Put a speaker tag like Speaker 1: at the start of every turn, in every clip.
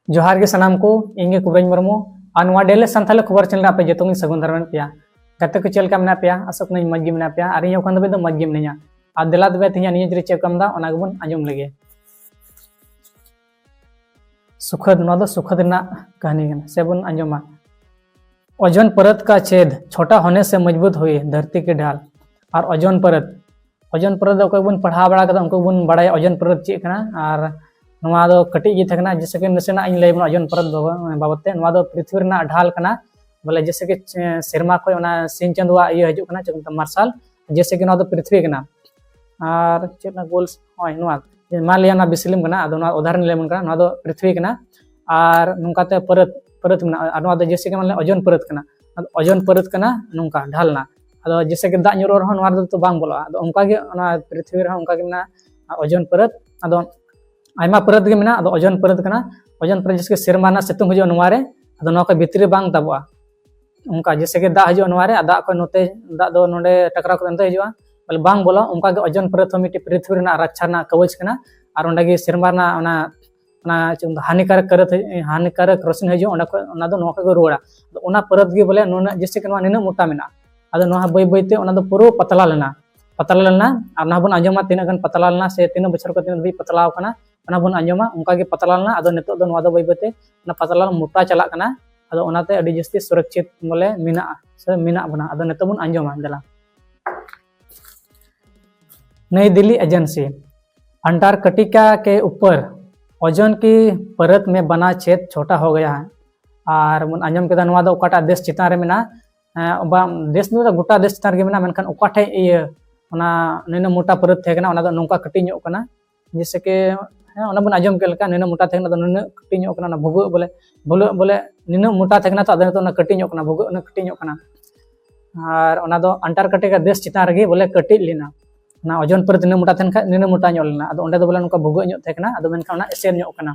Speaker 1: जोहार के सनाम को इंगे कुबराई मरमो और डेले सानथाले खबर चैनल पे जो सगुन धर्म पे गाते को चलका मेना पे आसक नहीं मज मेना पे और इन खान दो मज मिना और दिला दबे तीन निजे चेकमदा बन आजम लगे सुखद सुखद कहानी से बन आजमा। ओजोन परत का छेद छोटा होने से मजबूत हुई धरती की ढाल। और ओजोन परत अकोय बन पढ़ा बड़ा उनको बन बड़ा ओजोन परत चेकना और नवा दो कटी गी थकना जैसे कि नसेना इन लय ओजोन परत बाबते नवा दो पृथ्वी रना ढाल कना बोले जैसे कि सेरमा खय ओना सिन चंदुआ इय हजू कना चंद मार्शल जैसे कि नवा दो पृथ्वी कना और चेना गोल्स होय नवा मान लिया ना बिस्लिम कना अदो नवा उदाहरण लेमन कना नवा दो पृथ्वी कना और नुकाते परत में और नवा दो जैसे कि मान ओजोन परत कना ओजोन परत कना नुका ढालना अदो जैसे कि दाग ᱧᱩᱨᱚ रहो नवा दो तो बांग बोला अदो उनका के ओना पृथ्वी रहो उनका के ना ओजोन परत अदो आयमा परत के मेना अदो ओजोन परत कना ओजोन परत जैसे सेरमा ना सितुंग हजो नवा रे अदो नवा को भितरी बांग ताबुआ उनका जैसे कि दाग हजो नवा रे दाग को नोते दाग दो नोडे टकरा को नते हजो बोले बांग बोला उनका के ओजोन परत हो मिटी पृथ्वी ना रक्षा ना कवच कना और ओंडे के सेरमा ना ओना हानिकारक रोशनी हजो ओना दो नवा को रुवाड़ा ओना परत के बोले नोना जैसे कि नवा निना मोटा मेना अदो नवा बय बयते ओना दो पुरो पतला लेना और ना बन आजमा तीना गन पतला लेना से तीन बछर को तीन भी पतलाव कना ओना बन आजमा उनका के पतला लेना अदो नितो दो नवा दो बय बयते ना पतला मोटा चला कना अदो ओनाते अडी जस्ती सुरक्षित बोले मिना से मिना बना अदो नितो बन आजमा दला। नई दिल्ली एजेंसी अंटार्कटिका के ऊपर ओजोन की परत में बना छेद छोटा हो गया है और बन आजम के नवा दो ओकाटा देश चितान रे मेना देश दो गोटा देश चितान रे मेना मेनखान ओकाठे इय ओना नैना मोटा परत थे कना ओना दो नोंका कटी ᱧᱚᱜ कना जैसे कि ओना बन आजम के लका नैना मोटा थे कना दो नैना कटी ᱧᱚᱜ कना भुगो बोले नैना मोटा थे कना तो अदो ओना कटी ᱧᱚᱜ कना भुगो ओना कटी ᱧᱚᱜ कना और ओना दो अंटार्कटिका देश चितान रे बोले कटी लेना ना ओजोन परत नैना मोटा थेन खा नैना मोटा ᱧᱚᱜ लेना अदो ओंडे दो बोले नोंका भुगो ᱧᱚᱜ थे कना अदो मेनखान ओना एसेर ᱧᱚᱜ कना।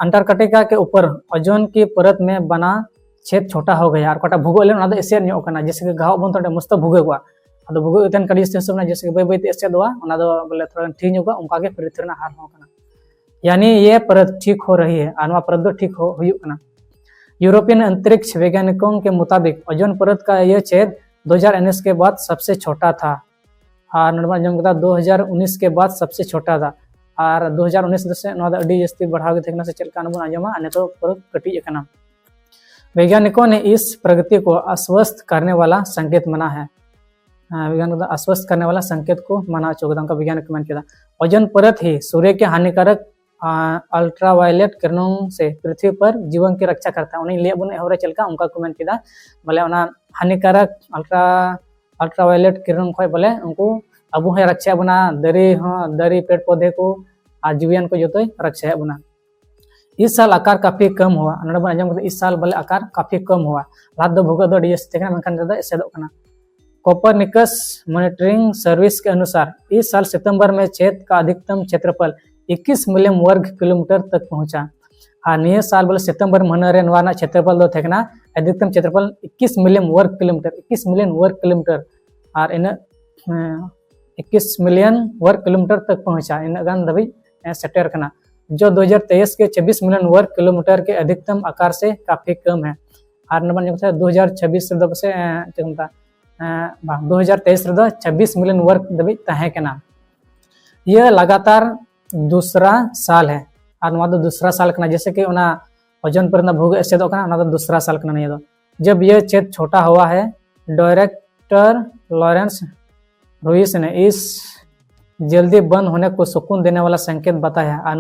Speaker 1: अंटार्कटिका के ऊपर ओजोन की परत में बना छेद छोटा हो गया और कोटा भुगो लेना अदो एसेर ᱧᱚᱜ कना जैसे कि घाव बन तो मस्त भुगो गुआ अदो भुगो तेन कड़ी से सब जैसे कि बय बय ते एसेदवा ओना दो बोले थोड़ा ठीक ᱧᱚᱜ उनका के पृथ्वी ना हार हो कना यानी ये परत ठीक हो रही है और परत दो ठीक हो हुई कना। यूरोपियन अंतरिक्ष वैज्ञानिकों के मुताबिक ओजोन परत का यह छेद 2019 के बाद सबसे छोटा था और 2019 के बाद सबसे छोटा था और 2019 से अड़ी जस्ती बढ़ाव के थकना से चलका बन आजमा तो परत कटी कना। वैज्ञानिकों ने इस प्रगति को अस्वस्थ करने वाला संकेत माना है वैज्ञानिक अस्वस्थ करने वाला संकेत को माना चौकदा उनका वैज्ञानिक मान किया ओजोन परत ही सूर्य के हानिकारक अल्ट्रावायलेट किरणों से पृथ्वी पर जीवन की रक्षा करता है उन्हें बन एहरे चलका उनका कमेंट किया बोले हानिकारक अल्ट्रावायलेट किरण खय बोले उनको अबू है रक्षा बना दरी पेड़ पौधे को और जीवियन को जो रक्षा बना। इस साल आकार काफी कम हुआ आजम इस साल बोले आकार काफी कम हुआ लाद दो भूगो दो एसेदों। कोपरनिकस मॉनिटरिंग सर्विस के अनुसार इस साल सितंबर में छेद का अधिकतम क्षेत्रफल 21 मिलियन वर्ग किलोमीटर तक पहुंचा और निये साल बोले सितंबर महीना रे नवा क्षेत्रफल दो थेकना अधिकतम क्षेत्रफल 21 मिलियन वर्ग किलोमीटर और इन 21 मिलियन वर्ग किलोमीटर तक पहुंचा इन गान दबी सेटर कना जो 2023 के 26 मिलियन वर्ग किलोमीटर के अधिकतम आकार से काफी कम है और नंबर 2026 से 2023 26 मिलियन वर्ग दबी तहे कना। यह लगातार दूसरा साल है और दूसरा साल कना जैसे कि ओजोन पर भूग एसेदो कना दूसरा साल कना नहीं जब यह छेद छोटा हुआ है। डायरेक्टर लॉरेंस रुइस ने इस जल्दी बंद होने को सुकून देने वाला संकेत बताया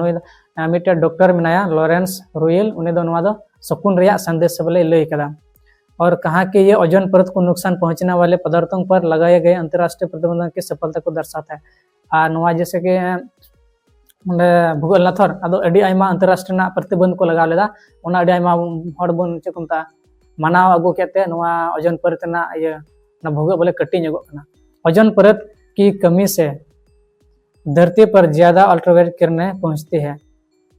Speaker 1: मिटे डॉक्टर बनाया लॉरेंस रुइल उन्हें सुकून रिया संदेश बोले लय कदा और कहा कि यह ओजोन परत को नुकसान पहुंचने वाले पदार्थों पर लगाए गए अंतर्राष्ट्रीय प्रतिबंधों की सफलता को दर्शाता है और जैसे कि भूगोल नाथर अदो अडी आयमा अंतर्राष्ट्रीय प्रतिबंध को लगा लेदा ओना अडी आयमा हड़ बन चेकमता मानाव अगु केते नवा ओजोन परत ना ये ना भूगोल बोले कटी ᱧᱚᱜ कना। ओजोन परत की कमी से धरती पर ज्यादा अल्ट्रावायलेट किरणें पहुंचती है।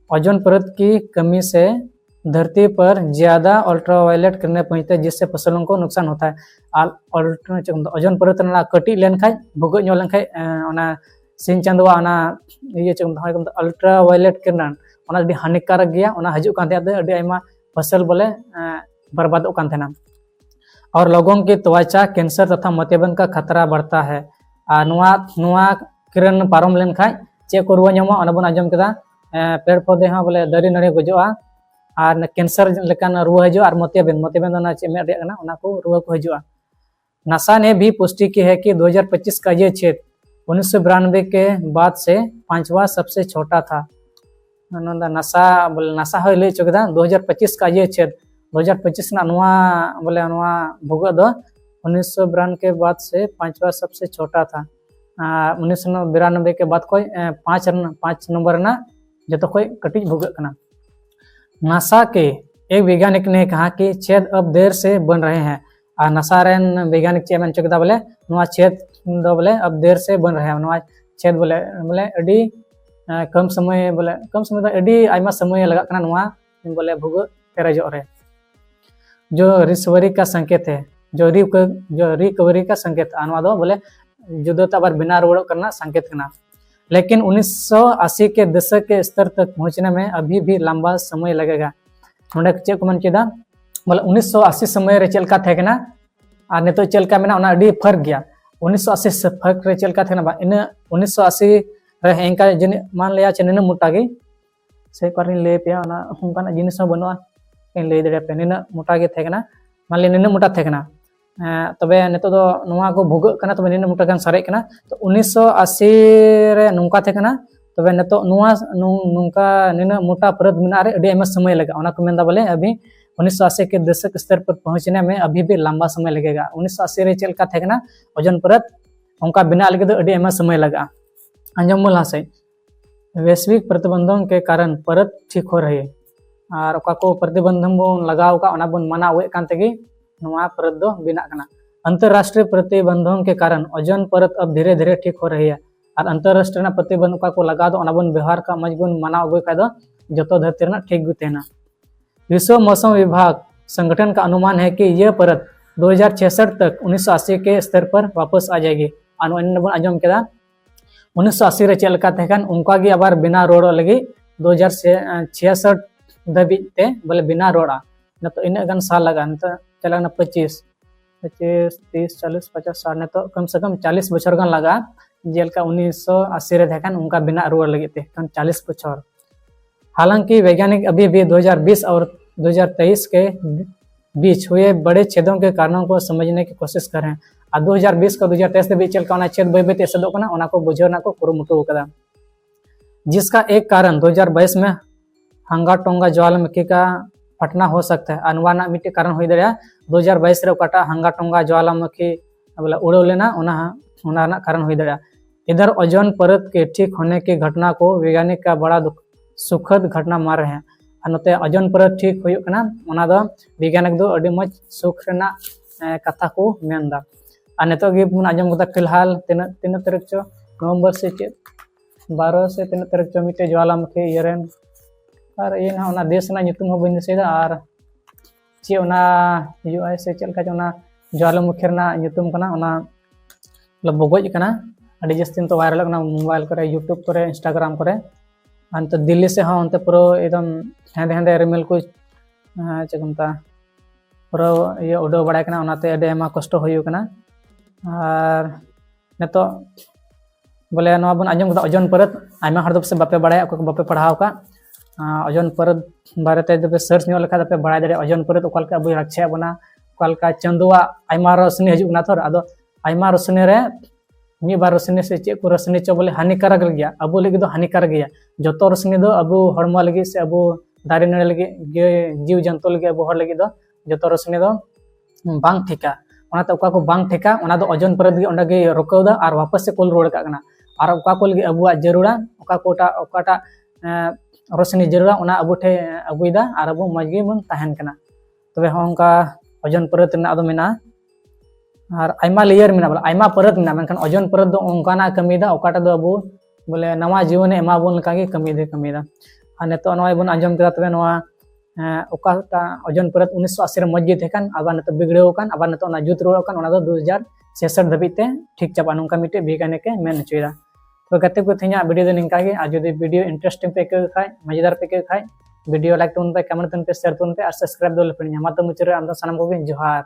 Speaker 1: ओजोन परत की कमी से धरती पर ज्यादा अल्ट्रावायलेट किरणें पहुंचती है जिससे फसलों को नुकसान होता है और ओजोन परत ना कटी लेन खाय भूगोल ᱧᱚᱜ लेन खाय सिन चंदवा ये अल्ट्रावायलेट किरण ओना अडी हानिकारक गया ओना हजू कान ते अडी आयमा फसल बोले बर्बादों कान थेना और लोगों की त्वचा कैंसर तथा मोतियाबिंद का खतरा बढ़ता है और नुआ किरण पारम लेन खाय चे को रुआ ᱧᱟᱢᱚᱜᱼᱟ ओना बन आजम केदा पेड़ पौधे हाँ बोले दरी नड़ी गुजोआ और कैंसर लेकान रुआ हजू और मोतियाबिंद ओना चे मेड रेया ओना को रुआ को हजूआ। नासा ने भी पुष्टि की है कि 2025 का ये क्षेत्र 1992 के बाद से 5वां सबसे छोटा था। नासा हो लई चुका 2025 का ये क्षेत्र 2025 ना नुआ बोले नुआ भूगोल दो 1992 के बाद से 5वां सबसे छोटा था। 1992 के बाद कोई 5 नंबर ना जो कोई कटिज भूगोल कना। नासा के एक वैज्ञानिक ने कहा कि छेद अब देर से बन रहे हैं और नासा रेन वैज्ञानिक चे मन चुका बोले नुआ छेद दो बोले अब देर से बन रहे हैं नुआ छेद बोले बोले अडी कम समय तो अडी आयमा समय लगा कना नुआ बोले भूगोल पेरेजो रे जो रिकवरी का संकेत है जो रिकवरी का संकेत आनवा दो बोले जुदता बार बिना रोड़ करना संकेत करना। लेकिन 1980 के दशक के स्तर तक पहुंचने में अभी भी लंबा समय लगेगा। नोडे चे को मन केदा बोले 1980 समय रे चलका थे ना और नितो चलका मेना ओना अडी फर्क गया 1980 से फर्क रे चलका थे ना इन 1980 रे एंका जन मान लिया चे निना मोटागी से करिन ले पे ओना हुनकाना जिनिस बनवा इन ले दे पे निना मोटागी थे ना मान ले निना मोटा थे ना तबे नितो दो नुआ को भूगोल कना तबे निना मोटा गान सारे कना तो 1980 रे नुका थे कना तबे नितो नुआ नुका निना मोटा परत मिना रे अडी आयमा समय लगा ओना को मेंदा बोले अभी 1980 के दशक स्तर पर पहुंचने में अभी भी लंबा समय लगेगा। 1980 रे चलका थे कना ओजन परत उनका बिना लगे तो अडी आयमा समय लगा। अंजम बोला से वैश्विक प्रतिबंधों के कारण परत ठीक हो रही है और ओका को प्रतिबंधन बन लगाव का ओना बन मना हुए कान तेगी नुआ परत दो बिना कना। अंतरराष्ट्रीय प्रतिबंधों के कारण ओजन परत अब धीरे धीरे ठीक हो रही है और अंतरराष्ट्रीय प्रतिबंध को लगा दो ओना बन व्यवहार का मजबून मना अगुए का दो जतो धरती रना ठीक गु तेना। विश्व मौसम विभाग संगठन का अनुमान है कि यह परत 2066 तक 1980 के स्तर पर वापस आ जाएगी। और आजम केदा 1980 रे चलका थे कान उनका गी आबार बिना रोड लगी 2066 धबीते बोले बिना रोड़ा न तो इन गन साल लगा न तो चला 25 30 40 50 60 तो कम से कम 40 बछर गन लगा जेलका 1980 रे थे कान उनका बिना रोड लगी थे 40 बछर। हालांकि वैज्ञानिक अभी भी 2020 और 2023 के बीच हुए बड़े छेदों के कारणों को समझने की कोशिश कर रहे हैं और 2020 को 2023 के बीच चलका छेद बे एसदों कना को बुझाना को कुरुमुटु कदा जिसका एक कारण 2022 में हंगा टोंगा ज्वालामुखी का फटना हो सकता है। अनुवाना मिट्टी कारण हुई दरिया 2022 रे ओकाटा हंगा टोंगा ज्वालामुखी बोले उड़ो लेना उना कारण हुई दरिया। इधर ओजोन परत के ठीक होने की घटना को वैज्ञानिक का बड़ा सुखद घटना मान रहे हैं और नोते ओजोन परत ठीक हुई कना ओना दो वैज्ञानिक दो अडी मज सुख रेना कथा को मेनदा। और नितो गे बन आजम कदा फिलहाल तीन तारीख चो नवंबर से 12 से 3 तारीख चो मिट्टी ज्वालामुखी यरेन और ये ना ओना देश ना नितुम हो बन दिसेदा और चे ओना यूआई से चलका ओना ज्वालामुखी रेना नितुम कना ओना बोगज कना अडी जस्ती तो वायरल कना मोबाइल करे यूट्यूब करे इंस्टाग्राम करे अंत दिल्ली से हाँ अंत पूरा एकदम हेंदे हेंदे रिमिल को चेकमता पूरा ये उड़ो बड़ा कना ओनाते अडी आयमा कष्ट हुई कना और नितो बोले नवा बन आजम कदा ओजोन परत आयमा हर दो से बापे बड़ाय को बापे पढ़ाव का ओजोन परत बारेते दबे सर्च नो लेखा दपे बड़ाय दरे ओजोन परत ओकालका अबु रक्षा बना ओकालका चंदुआ आयमा रोशनी हजू ना थोर आदो आयमा रोशनी रे मी बार रोशनी से चे को रोशनी चो बोले हानिकारक गया अबु लगी दो हानिकारक गया जतो रोशनी दो अबु हड़मा लगी से अबु दारे नड़े लगी जीव जंतु लगी अबु हड़ लगी दो जतो रोशनी दो बांग ठिका ओनाते ओका को बांग ठिका ओना दो ओजोन परत गे ओंडा गे रोकौदा और वापस से कुल रोड का कना और ओका को लगी अबुआ जरूरा ओका कोटा ओकाटा रोशनी जरूरा ओना अबु ठे अबुइदा और अबु मजगी मन तहन कना तबे होंका ओजोन परत ना दो मेना और आयमा लेयर मेना बोले आयमा परत मेना मेनखान ओजोन परत दो ओंकाना कमीदा ओकाटा दो अबु बोले नवा जीवन एमा बोन लकागे कमीदा और नितो नवा बन आंजम केदा तबे नवा ओकाटा ओजोन परत 1980 रे मजगी थेकान आबार नितो बिगड़ेव कान आबार नितो ना जुत रोड़ कान ओना दो 2066 धबिते ठीक चाबा नोंका मिटे वैज्ञानिक मेन हचोयदा। तो गते को तेना वीडियो दो निंका गे। और जदि वीडियो इंटरेस्टिंग पे के खाय मजेदार पे के खाय वीडियो लाइक तुन पे कमेंट तुन पे शेयर तुन पे और सब्सक्राइब दो लपनिया। माता मुचरे आम सामान को जोहार।